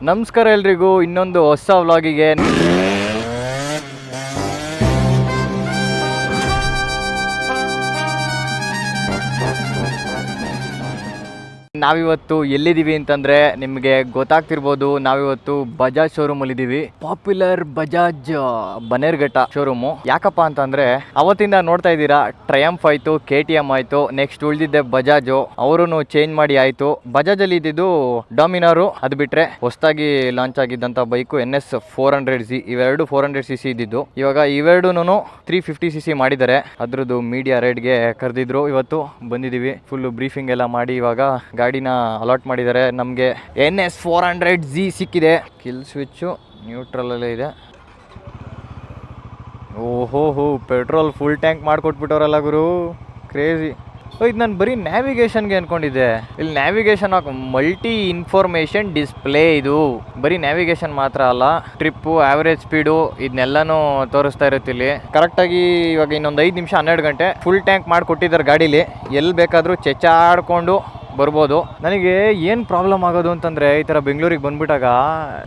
ನಮಸ್ಕಾರ ಎಲ್ರಿಗೂ ಇನ್ನೊಂದು ಹೊಸ ವ್ಲಾಗಿಗೆ. ನಾವಿವತ್ತು ಎಲ್ಲಿದ್ದೀವಿ ಅಂತಂದರೆ ನಿಮಗೆ ಗೊತ್ತಾಗ್ತಿರ್ಬೋದು. ನಾವಿವತ್ತು ಬಜಾಜ್ ಶೋರೂಮಲ್ಲಿ ಇದ್ದೀವಿ. Popular Bajaj Bannerghatta showroom. ಯಾಕಪ್ಪ ಅಂತಂದರೆ ಅವತ್ತಿಂದ ನೋಡ್ತಾ ಇದ್ದೀರಾ, ಟ್ರಯಂಫ್ ಆಯಿತು, KTM ಆಯಿತು, ನೆಕ್ಸ್ಟ್ ಉಳಿದಿದ್ದೆ ಬಜಾಜು. ಅವರು ಚೇಂಜ್ ಮಾಡಿ ಆಯಿತು. ಬಜಾಜಲ್ಲಿ ಇದ್ದಿದ್ದು ಡಾಮಿನಾರು, ಅದು ಬಿಟ್ಟರೆ ಹೊಸದಾಗಿ ಲಾಂಚ್ ಆಗಿದ್ದಂಥ ಬೈಕು NS 400Z. ಇವೆರಡು 400cc ಇದ್ದಿದ್ದು. ಇವಾಗ ಇವೆರಡೂ 350cc ಮಾಡಿದ್ದಾರೆ. ಅದ್ರದ್ದು ಮೀಡಿಯಾ ರೈಡ್ಗೆ ಕರೆದಿದ್ರು. ಇವತ್ತು ಬಂದಿದ್ದೀವಿ. ಫುಲ್ಲು ಬ್ರೀಫಿಂಗ್ ಎಲ್ಲ ಮಾಡಿ ಇವಾಗ ಗಾಡಿನ ಅಲಾಟ್ ಮಾಡಿದ್ದಾರೆ. ನಮಗೆ NS 400Z ಸಿಕ್ಕಿದೆ. ಕಿಲ್ ಸ್ವಿಚ್ಚು ನ್ಯೂಟ್ರಲಲ್ಲೇ ಇದೆ. ಓಹೋ, ಪೆಟ್ರೋಲ್ ಫುಲ್ ಟ್ಯಾಂಕ್ ಮಾಡಿಕೊಟ್ಬಿಟ್ಟವ್ರಲ್ಲ ಗುರು, ಕ್ರೇಜಿ. ಇದು ನಾನು ಬರೀ ನ್ಯಾವಿಗೇಷನ್ಗೆ ಅಂದ್ಕೊಂಡಿದ್ದೆ. ಇಲ್ಲಿ ನ್ಯಾವಿಗೇಷನ್ ಮಲ್ಟಿ ಇನ್ಫಾರ್ಮೇಷನ್ ಡಿಸ್ಪ್ಲೇ. ಇದು ಬರೀ ನ್ಯಾವಿಗೇಷನ್ ಮಾತ್ರ ಅಲ್ಲ, ಟ್ರಿಪ್ಪು, ಆವ್ರೇಜ್ ಸ್ಪೀಡು ಇದನ್ನೆಲ್ಲನೂ ತೋರಿಸ್ತಾ ಇರುತ್ತೆ ಇಲ್ಲಿ. ಕರೆಕ್ಟಾಗಿ ಇವಾಗ ಇನ್ನೊಂದು 5 ನಿಮಿಷ 12 ಗಂಟೆ ಫುಲ್ ಟ್ಯಾಂಕ್ ಮಾಡಿಕೊಟ್ಟಿದ್ದಾರೆ ಗಾಡೀಲಿ. ಎಲ್ಲಿ ಬೇಕಾದರೂ ಚೆಚ್ಚಾಡ್ಕೊಂಡು ಬರ್ಬೋದು. ನನಗೆ ಏನು ಪ್ರಾಬ್ಲಮ್ ಆಗೋದು ಅಂತಂದರೆ, ಈ ಥರ ಬೆಂಗಳೂರಿಗೆ ಬಂದ್ಬಿಟ್ಟಾಗ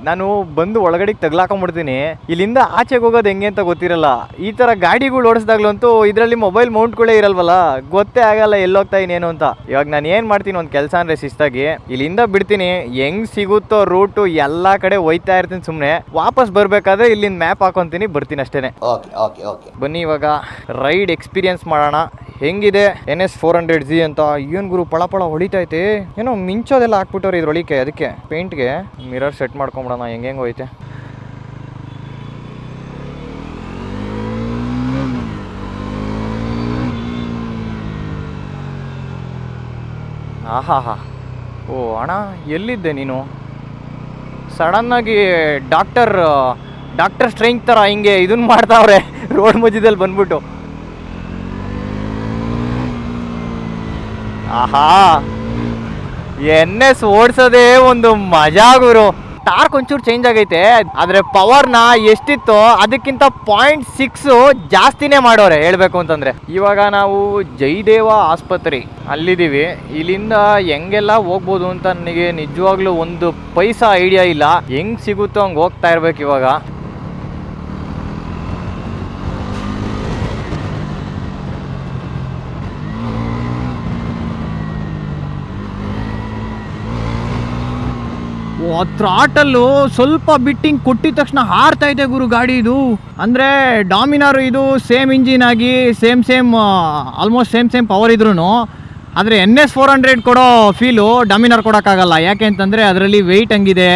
ನಾನು ಬಂದು ಒಳಗಡೆಗೆ ತಗ್ಲಾಕೊಂಡ್ಬಿಡ್ತೀನಿ. ಇಲ್ಲಿಂದ ಆಚೆಗೆ ಹೋಗೋದು ಹೆಂಗೆ ಅಂತ ಗೊತ್ತಿರಲ್ಲ. ಈ ಥರ ಗಾಡಿಗಳು ಓಡಿಸ್ದಾಗ್ಲಂತೂ ಇದರಲ್ಲಿ ಮೊಬೈಲ್ ಮೌಂಟ್ಗಳೇ ಇರಲ್ವಲ್ಲ, ಗೊತ್ತೇ ಆಗಲ್ಲ ಎಲ್ಲೋಗ್ತಾ ಇನ್ನೇನು ಅಂತ. ಇವಾಗ ನಾನು ಏನು ಮಾಡ್ತೀನಿ, ಒಂದು ಕೆಲಸ ಅಂದರೆ ಶಿಸ್ತಾಗಿ ಇಲ್ಲಿಂದ ಬಿಡ್ತೀನಿ, ಹೆಂಗೆ ಸಿಗುತ್ತೋ ರೂಟು ಎಲ್ಲ ಕಡೆ ಹೋಯ್ತಾ ಇರ್ತೀನಿ. ಸುಮ್ಮನೆ ವಾಪಸ್ ಬರಬೇಕಾದ್ರೆ ಇಲ್ಲಿಂದ ಮ್ಯಾಪ್ ಹಾಕೊತೀನಿ, ಬರ್ತೀನಿ ಅಷ್ಟೇ. ಬನ್ನಿ ಇವಾಗ ರೈಡ್ ಎಕ್ಸ್ಪೀರಿಯನ್ಸ್ ಮಾಡೋಣ. ಹೆಂಗಿದೆ NS 400Z ಅಂತ. ಏನು ಗುರು ಪಳ ಹೊಡಿತೈತೆ, ಏನೋ ಮಿಂಚೋದೆಲ್ಲ ಹಾಕ್ಬಿಟ್ಟವ್ರು ಇದ್ರೊಳಿಕೆ. ಅದಕ್ಕೆ ಪೇಂಟ್ಗೆ ಮಿರರ್ ಸೆಟ್ ಮಾಡ್ಕೊಂಬಿಡೋಣ ಹೆಂಗೆ ಹೋಯ್ತೆ. ಆಹಾ, ಓ ಅಣ್ಣ ಎಲ್ಲಿದ್ದೆ ನೀನು? ಸಡನ್ನಾಗಿ ಡಾಕ್ಟರ್ ಸ್ಟ್ರೇಂಜ್ ಥರ ಹಿಂಗೆ ಇದನ್ನು ಮಾಡ್ತಾವ್ರೆ ರೋಡ್ ಮಧ್ಯದಲ್ಲಿ ಬಂದ್ಬಿಟ್ಟು. ಆಹಾ, NS ಓಡಿಸೋದೇ ಒಂದು ಮಜಾ ಗುರು. ಟಾರ್ಕ್ ಒಂಚೂರು ಚೇಂಜ್ ಆಗೈತೆ, ಆದರೆ ಪವರ್ನ ಎಷ್ಟಿತ್ತೋ ಅದಕ್ಕಿಂತ 0.6 ಜಾಸ್ತಿನೇ ಮಾಡೋರೆ ಹೇಳ್ಬೇಕು ಅಂತಂದರೆ. ಇವಾಗ ನಾವು ಜಯದೇವ ಆಸ್ಪತ್ರೆ ಅಲ್ಲಿದ್ದೀವಿ. ಇಲ್ಲಿಂದ ಹೆಂಗೆಲ್ಲ ಹೋಗ್ಬೋದು ಅಂತ ನನಗೆ ನಿಜವಾಗ್ಲೂ ಒಂದು ಪೈಸಾ ಐಡಿಯಾ ಇಲ್ಲ. ಹೆಂಗೆ ಸಿಗುತ್ತೋ ಹಂಗೆ ಹೋಗ್ತಾ ಇರ್ಬೇಕು ಇವಾಗ. ಥ್ರಾಟಲ್ಲು ಸ್ವಲ್ಪ ಬಿಟ್ಟಿಂಗ್ ಕೊಟ್ಟಿದ ತಕ್ಷಣ ಹಾರ್ತಾ ಇದೆ ಗುರು ಗಾಡಿ. ಇದು ಅಂದರೆ ಡಾಮಿನಾರು ಇದು ಸೇಮ್ ಇಂಜಿನ್ ಆಗಿ ಸೇಮ್ ಆಲ್ಮೋಸ್ಟ್ ಸೇಮ್ ಪವರ್ ಇದ್ರೂ, ಆದರೆ NS 400 ಕೊಡೋ ಫೀಲು ಡಾಮಿನಾರ್ ಕೊಡೋಕ್ಕಾಗಲ್ಲ. ಯಾಕೆ ಅಂತಂದರೆ ಅದರಲ್ಲಿ ವೆಯ್ಟ್ ಹಂಗಿದೆ,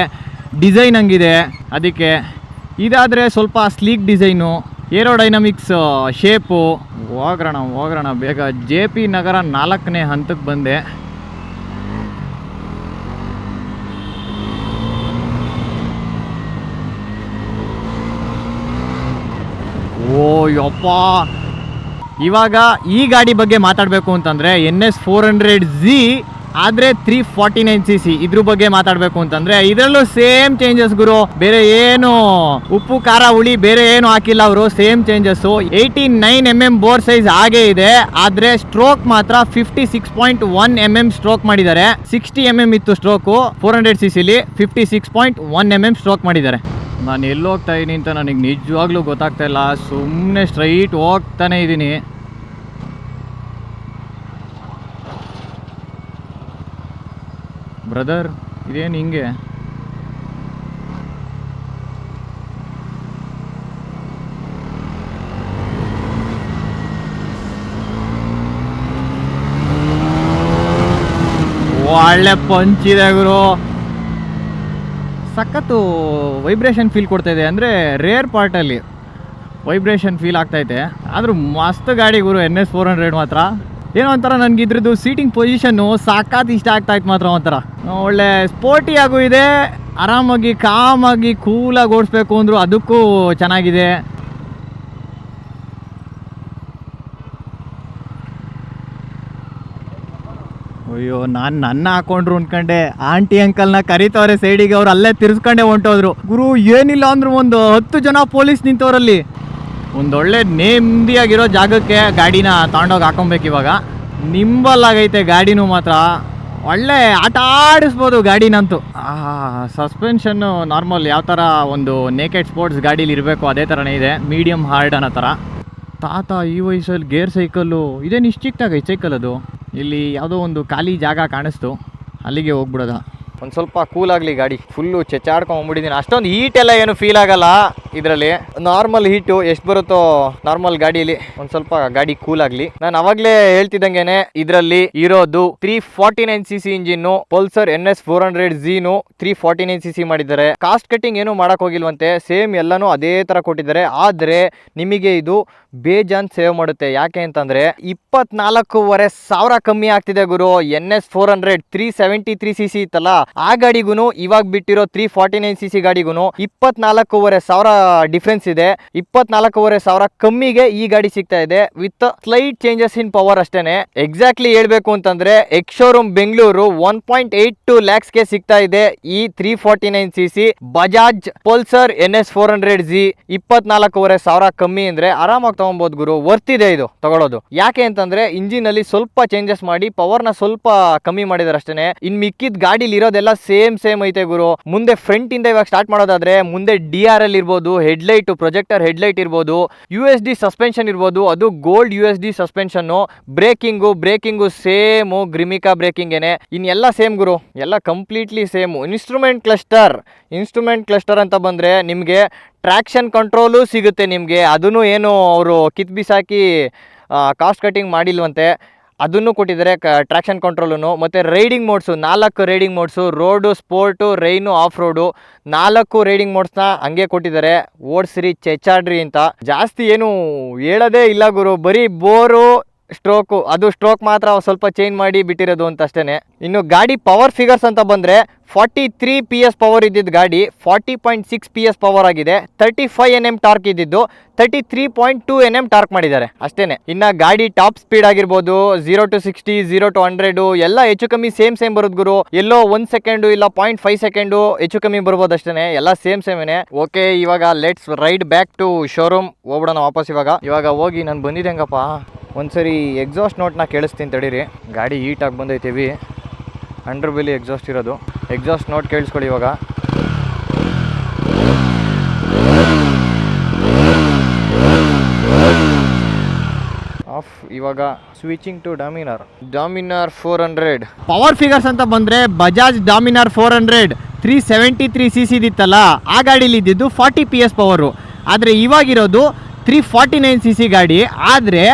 ಡಿಸೈನ್ ಹಂಗಿದೆ. ಅದಕ್ಕೆ ಇದಾದರೆ ಸ್ವಲ್ಪ ಸ್ಲೀಕ್ ಡಿಸೈನು, ಏರೋಡೈನಮಿಕ್ಸ್ ಶೇಪು. ಹೋಗ್ರಣ ಬೇಗ. JP ನಗರ 4ನೇ ಹಂತಕ್ಕೆ ಬಂದೆ. ಓ ಯಪ್ಪ, ಇವಾಗ ಈ ಗಾಡಿ ಬಗ್ಗೆ ಮಾತಾಡಬೇಕು ಅಂತಂದರೆ NS 400Z ಆದರೆ 349cc ಇದ್ರ ಬಗ್ಗೆ ಮಾತಾಡಬೇಕು ಅಂತಂದರೆ ಇದರಲ್ಲೂ ಸೇಮ್ ಚೇಂಜಸ್ ಗುರು. ಬೇರೆ ಏನು ಉಪ್ಪು ಖಾರ ಹುಳಿ ಬೇರೆ ಏನು ಹಾಕಿಲ್ಲ ಅವರು, same changes. 89 mm bore size ಹಾಗೇ ಇದೆ, ಆದರೆ ಸ್ಟ್ರೋಕ್ ಮಾತ್ರ 56.1 mm ಸ್ಟ್ರೋಕ್ ಮಾಡಿದ್ದಾರೆ. 60 mm ಇತ್ತು ಸ್ಟ್ರೋಕು 400cc, 56.1 mm ಸ್ಟ್ರೋಕ್ ಮಾಡಿದ್ದಾರೆ. ನಾನು ಎಲ್ಲಿ ಹೋಗ್ತಾ ಇದ್ದೀನಿ ಅಂತ ನನಗೆ ನಿಜವಾಗ್ಲೂ ಗೊತ್ತಾಗ್ತಾ ಇಲ್ಲ. ಸುಮ್ಮನೆ ಸ್ಟ್ರೈಟ್ ಹೋಗ್ತಾನೆ ಇದ್ದೀನಿ. ಬ್ರದರ್ ಇದೇನು ಹಿಂಗೆ? ಒಳ್ಳೆ ಪಂಚಿದೆ ಗುರು. ಸಖತ್ತು ವೈಬ್ರೇಷನ್ ಫೀಲ್ ಕೊಡ್ತಾ ಇದೆ. ಅಂದರೆ ರೇರ್ ಪಾರ್ಟಲ್ಲಿ ವೈಬ್ರೇಷನ್ ಫೀಲ್ ಆಗ್ತೈತೆ. ಆದರೂ ಮಸ್ತ್ ಗಾಡಿ ಗುರು NS 400 ಮಾತ್ರ. ಏನೋ ಒಂಥರ ನನಗೆ ಇದ್ರದ್ದು ಸೀಟಿಂಗ್ ಪೊಸಿಷನ್ನು ಸಾಕಾತ್ ಇಷ್ಟ ಆಗ್ತಾಯಿತ್ತು ಮಾತ್ರ. ಒಂಥರ ಒಳ್ಳೆ ಸ್ಪೋರ್ಟಿಯಾಗೂ ಇದೆ, ಆರಾಮಾಗಿ ಕಾಮಾಗಿ ಕೂಲಾಗಿ ಓಡಿಸ್ಬೇಕು ಅಂದರು ಅದಕ್ಕೂ ಚೆನ್ನಾಗಿದೆ. ಅಯ್ಯೋ, ನಾನು ನನ್ನ ಹಾಕೊಂಡ್ರು ಅನ್ಕೊಂಡೆ. ಆಂಟಿ ಅಂಕಲ್ನ ಕರಿತವ್ರೆ ಸೈಡಿಗೆ, ಅವ್ರು ಅಲ್ಲೇ ತಿರ್ಸ್ಕೊಂಡೆ ಹೊಂಟೋದ್ರು ಗುರು. ಏನಿಲ್ಲ ಅಂದ್ರು ಒಂದು 10 ಜನ ಪೊಲೀಸ್ ನಿಂತವ್ರಲ್ಲಿ. ಒಂದೊಳ್ಳೆ ನೆಮ್ಮದಿಯಾಗಿರೋ ಜಾಗಕ್ಕೆ ಗಾಡಿನ ತಗೊಂಡೋಗಿ ಹಾಕೊಬೇಕು. ಇವಾಗ ನಿಂಬಲ್ ಆಗೈತೆ ಗಾಡಿನೂ ಮಾತ್ರ. ಒಳ್ಳೆ ಆಟ ಆಡಿಸ್ಬೋದು ಗಾಡಿನಂತೂ. ಸಸ್ಪೆನ್ಷನ್ನು ನಾರ್ಮಲ್ ಯಾವ ಥರ ಒಂದು ನೇಕೆಡ್ ಸ್ಪೋರ್ಟ್ಸ್ ಗಾಡೀಲಿ ಇರಬೇಕು ಅದೇ ಥರನೇ ಇದೆ, ಮೀಡಿಯಮ್ ಹಾರ್ಡ್ ಅನ್ನೋ ಥರ. ತಾತ ಈ ವಯಸ್ಸಲ್ಲಿ ಗೇರ್ ಸೈಕಲ್ಲು ಇದೇನು ಇಷ್ಟು ಚಿಕ್ಕದಾಗೈತೆ ಸೈಕಲ್. ಅದು ಇಲ್ಲಿ ಯಾವುದೋ ಒಂದು ಖಾಲಿ ಜಾಗ ಕಾಣಿಸ್ತು, ಅಲ್ಲಿಗೆ ಹೋಗ್ಬಿಡೋದ. ಒಂದು ಸ್ವಲ್ಪ ಕೂಲ್ ಆಗಲಿ ಗಾಡಿ. ಫುಲ್ಲು ಚೆಚ್ಚಾಡ್ಕೊಂಡ್ಬಿಟ್ಟಿದ್ದೀನಿ. ಅಷ್ಟೊಂದು ಹೀಟ್ ಎಲ್ಲ ಏನು ಫೀಲ್ ಆಗಲ್ಲ ಇದರಲ್ಲಿ. ನಾರ್ಮಲ್ ಹೀಟು ಎಷ್ಟು ಬರುತ್ತೋ ನಾರ್ಮಲ್ ಗಾಡೀಲಿ ಒಂದು ಸ್ವಲ್ಪ ಗಾಡಿ ಕೂಲ್ ಆಗಲಿ. ನಾನು ಅವಾಗಲೇ ಹೇಳ್ತಿದ್ದಂಗೆನೆ ಇದರಲ್ಲಿ ಇರೋದು 349cc engine, Pulsar NS 400 ಝೀನು 349cc ಮಾಡಿದ್ದಾರೆ. ಕಾಸ್ಟ್ ಕಟ್ಟಿಂಗ್ ಏನು ಮಾಡಕ್ ಹೋಗಿಲ್ವಂತೆ, ಸೇಮ್ ಎಲ್ಲಾನು ಅದೇ ತರ ಕೊಟ್ಟಿದ್ದಾರೆ. ಆದ್ರೆ ನಿಮಗೆ ಇದು ಬೇಜಾನ್ ಸೇವ್ ಮಾಡುತ್ತೆ. ಯಾಕೆ ಅಂತಂದ್ರೆ 24,500 ಕಮ್ಮಿ ಆಗ್ತಿದೆ ಗುರು. NS 400 373cc ಇತ್ತಲ್ಲ ಆ ಗಾಡಿಗೂ ಇವಾಗ ಬಿಟ್ಟಿರೋ 349cc ಗಾಡಿಗೂ 24,500 ಡಿಫ್ರೆನ್ಸ್ ಇದೆ. 24,500 ಕಮ್ಮಿಗೆ ಈ ಗಾಡಿ ಸಿಗ್ತಾ ಇದೆ with slight changes in power ಅಷ್ಟೇನೆ. ಎಕ್ಸಾಕ್ಟ್ಲಿ ಹೇಳ್ಬೇಕು ಅಂತಂದ್ರೆ ಎಕ್ಸ್ ಶೋರೂಮ್ ಬೆಂಗಳೂರು 1.82 lakhs ಗೆ ಸಿಗ್ತಾ ಇದೆ ಈ 349cc Bajaj Pulsar NS 400Z. 24,500 ಕಮ್ಮಿ ಅಂದ್ರೆ ಆರಾಮಾಗಿ ತಗೊಬಹುದು ಗುರು. ವರ್ತ್ ಇದೆ ಇದು ತಗೊಳ್ಳೋದು. ಯಾಕೆ ಅಂತಂದ್ರೆ ಇಂಜಿನ್ ಅಲ್ಲಿ ಸ್ವಲ್ಪ ಚೇಂಜಸ್ ಮಾಡಿ ಪವರ್ ನ ಸ್ವಲ್ಪ ಕಮ್ಮಿ ಮಾಡಿದಾರೆ ಅಷ್ಟೇನೆ. ಇನ್ ಮಿಕ್ಕಿದ ಗಾಡಿಲಿ ಇರೋದೆಲ್ಲ ಸೇಮ್ ಐತೆ ಗುರು. ಮುಂದೆ ಫ್ರಂಟ್ ಇಂದ ಇವಾಗ ಸ್ಟಾರ್ಟ್ ಮಾಡೋದಾದ್ರೆ ಮುಂದೆ DRL ಇರ್ಬೋದು, ಹೆಡ್ಲೈಟ್ ಪ್ರೊಜೆಕ್ಟರ್ ಹೆಡ್ಲೈಟ್ ಇರ್ಬೋದು, USD ಸಸ್ಪೆನ್ಷನ್ ಇರ್ಬೋದು, ಅದು gold USD suspension. Braking same ಗ್ರಿಮಿಕಾ ಬ್ರೇಕಿಂಗ್ ಏನೆ. ಇನ್ನೆಲ್ಲ ಸೇಮ್ ಗುರು, ಎಲ್ಲ ಕಂಪ್ಲೀಟ್ಲಿ ಸೇಮ್. ಇನ್ಸ್ಟ್ರೂಮೆಂಟ್ ಕ್ಲಸ್ಟರ್ ಅಂತ ಬಂದ್ರೆ ನಿಮ್ಗೆ ಟ್ರಾಕ್ಷನ್ ಕಂಟ್ರೋಲು ಸಿಗುತ್ತೆ ನಿಮ್ಗೆ. ಅದನ್ನು ಏನು ಅವರು ಬಿಸಾಕಿ ಕಾಸ್ಟ್ ಕಟಿಂಗ್ ಮಾಡಿಲ್ವಂತೆ, ಅದನ್ನು ಕೊಟ್ಟಿದ್ದಾರೆ ಟ್ರಾಕ್ಷನ್ ಕಂಟ್ರೋಲು. ಮತ್ತು riding modes 4 riding modes, road, sport, rain, off road 4 riding ಮೋಡ್ಸ್ನ ಹಂಗೆ ಕೊಟ್ಟಿದ್ದಾರೆ. ಓಡಿಸ್ರಿ ಚೆಚ್ಚಾಡ್ರಿ ಅಂತ. ಜಾಸ್ತಿ ಏನು ಹೇಳೋದೇ ಇಲ್ಲ ಗುರು, ಬರೀ ಬೋರು ಸ್ಟ್ರೋಕು. ಅದು ಸ್ಟ್ರೋಕ್ ಮಾತ್ರ ಸ್ವಲ್ಪ ಚೇಂಜ್ ಮಾಡಿ ಬಿಟ್ಟಿರೋದು ಅಂತ ಅಷ್ಟೇ. ಇನ್ನು ಗಾಡಿ ಪವರ್ ಫಿಗರ್ಸ್ ಅಂತ ಬಂದರೆ 43 PS ಪವರ್ ಇದ್ದಿದ್ದು ಗಾಡಿ 40.6 PS ಪವರ್ ಆಗಿದೆ. 35 Nm ಟಾರ್ಕ್ ಇದ್ದಿದ್ದು 33.2 Nm ಟಾರ್ಕ್ ಮಾಡಿದ್ದಾರೆ ಅಷ್ಟೇನೆ. ಇನ್ನು ಗಾಡಿ ಟಾಪ್ ಸ್ಪೀಡ್ ಆಗಿರ್ಬೋದು 0 to 60, 0 to 100 ಎಲ್ಲ ಹೆಚ್ಚು ಕಮ್ಮಿ ಸೇಮ್ ಬರುತ್ತೆ ಗುರು. ಎಲ್ಲೋ 1 ಸೆಕೆಂಡು ಇಲ್ಲ 0.5 ಸೆಕೆಂಡು ಹೆಚ್ಚು ಕಮ್ಮಿ ಬರ್ಬೋದು ಅಷ್ಟೇ. ಎಲ್ಲ ಸೇಮೇನೆ. ಓಕೆ, ಇವಾಗ let's ride back to showroom. ಹೋಗ್ಬಿಡೋಣ ವಾಪಸ್. ಇವಾಗ ಹೋಗಿ ನಾನು ಬಂದಿದ್ದೆ ಹೆಂಗಪ್ಪ, ಒಂದ್ಸರಿ ಎಕ್ಸಾಸ್ಟ್ ನೋಟ್ನ ಕೇಳಿಸ್ತೀನಿ ತಡೀರಿ. ಗಾಡಿ ಹೀಟಾಗಿ ಬಂದೈತೀವಿ, ಅಂಡರ್ ಬೆಲಿ ಎಕ್ಸಾಸ್ಟ್ ಇರೋದು. ಎಕ್ಸಾಸ್ಟ್ ನೋಟ್ ಕೇಳಿಸ್ಕೊಳ್ಳಿ ಇವಾಗ. ಆಫ್. ಇವಾಗ switching to Dominar 400. Power figures ಅಂತ ಬಂದರೆ ಬಜಾಜ್ ಡಾಮಿನಾರ್ 400 373cc ಇದಿತ್ತಲ್ಲ ಆ ಗಾಡೀಲಿ ಇದ್ದಿದ್ದು 40 PS ಪವರು. ಆದರೆ ಇವಾಗಿರೋದು 349cc ಗಾಡಿ. ಆದರೆ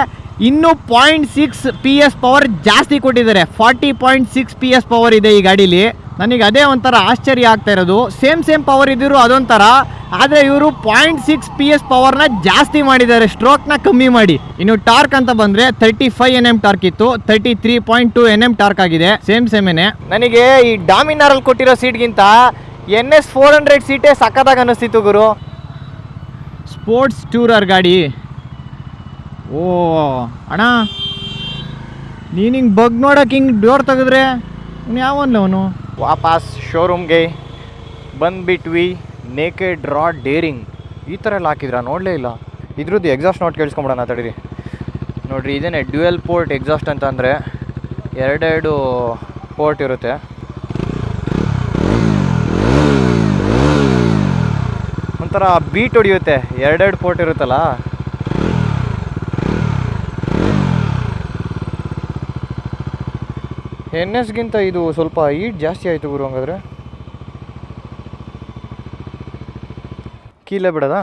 ಇನ್ನೂ 0.6 PS ಪವರ್ ಜಾಸ್ತಿ ಕೊಟ್ಟಿದ್ದಾರೆ. 40.6 PS ಪವರ್ ಇದೆ ಈ ಗಾಡೀಲಿ. ನನಗೆ ಅದೇ ಒಂಥರ ಆಶ್ಚರ್ಯ ಆಗ್ತಾ ಇರೋದು. ಸೇಮ್ ಪವರ್ ಇದ್ದಿರು ಅದೊಂಥರ, ಆದರೆ ಇವರು 0.6 PS ಪವರ್ನ ಜಾಸ್ತಿ ಮಾಡಿದ್ದಾರೆ, ಸ್ಟ್ರೋಕ್ನ ಕಮ್ಮಿ ಮಾಡಿ. ಇನ್ನು ಟಾರ್ಕ್ ಅಂತ ಬಂದರೆ 35 Nm ಟಾರ್ಕ್ ಇತ್ತು, 33.2 Nm ಟಾರ್ಕ್ ಆಗಿದೆ. ಸೇಮೇನೆ. ನನಗೆ ಈ ಡಾಮಿನಾರಲ್ಲಿ ಕೊಟ್ಟಿರೋ ಸೀಟ್ಗಿಂತ NS 400 ಸೀಟೇ ಸಕ್ಕತ್ತಾಗಿ ಅನ್ನಿಸ್ತಿತ್ತು ಗುರು. ಸ್ಪೋರ್ಟ್ಸ್ ಟೂರರ್ ಗಾಡಿ. ಓ ಅಣ್ಣ, ನೀನು ಹಿಂಗೆ ಬಗ್ ನೋಡೋಕೆ ಹಿಂಗೆ ಡೋರ್ ತೆಗೆದ್ರೆ ಯಾವಲ್ಲ ಅವನು. ವಾಪಸ್ ಶೋರೂಮ್ಗೆ ಬಂದುಬಿಟ್ವಿ. ನೇಕೆಡ್ ರಾ ಡೇರಿಂಗ್ ಈ ಥರ ಎಲ್ಲ ಹಾಕಿದ್ರ, ನೋಡಲೇ ಇಲ್ಲ. ಇದ್ರದ್ದು ಎಕ್ಸಾಸ್ಟ್ ನೋಟ್ ಕೇಳಿಸ್ಕೊಂಬಿಡೋಣ ತಡೀರಿ. ನೋಡಿರಿ, ಇದೇನೆ ಡ್ಯುಯಲ್ ಪೋರ್ಟ್ ಎಕ್ಸಾಸ್ಟ್ ಅಂತ. ಅಂದರೆ 2 ಪೋರ್ಟ್ ಇರುತ್ತೆ. ಒಂಥರ ಬೀಟ್ ಹೊಡಿಯುತ್ತೆ. 2 ಪೋರ್ಟ್ ಇರುತ್ತಲ್ಲ. NSಗಿಂತ ಇದು ಸ್ವಲ್ಪ ಹೀಟ್ ಜಾಸ್ತಿ ಆಯಿತು ಗುರು. ಹಂಗಾದ್ರೆ ಕೀಲೇ ಬಿಡೋದಾ?